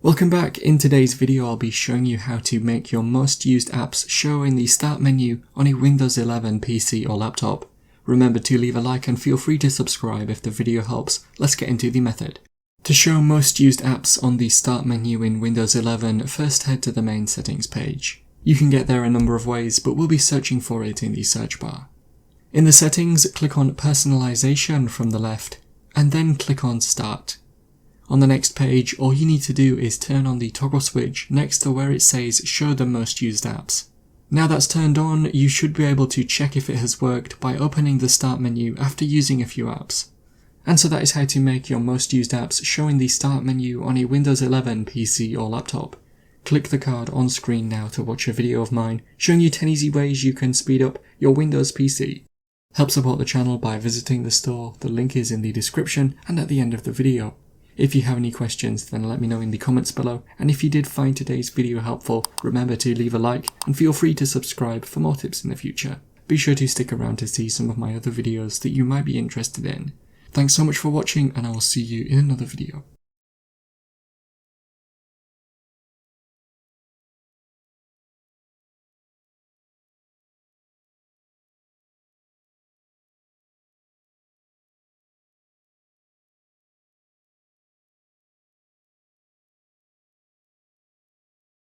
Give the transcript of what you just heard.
Welcome back. In today's video I'll be showing you how to make your most used apps show in the start menu on a Windows 11 PC or laptop. Remember to leave a like and feel free to subscribe if the video helps. Let's get into the method. To show most used apps on the start menu in Windows 11, first head to the main settings page. You can get there a number of ways, but we'll be searching for it in the search bar. In the settings, click on Personalization from the left, and then click on Start. On the next page, all you need to do is turn on the toggle switch next to where it says Show the most used apps. Now that's turned on, you should be able to check if it has worked by opening the start menu after using a few apps. And so that is how to make your most used apps show in the start menu on a Windows 11 PC or laptop. Click the card on screen now to watch a video of mine showing you 10 easy ways you can speed up your Windows PC. Help support the channel by visiting the store, the link is in the description and at the end of the video. If you have any questions, then let me know in the comments below, and if you did find today's video helpful, remember to leave a like and feel free to subscribe for more tips in the future. Be sure to stick around to see some of my other videos that you might be interested in. Thanks so much for watching, and I will see you in another video.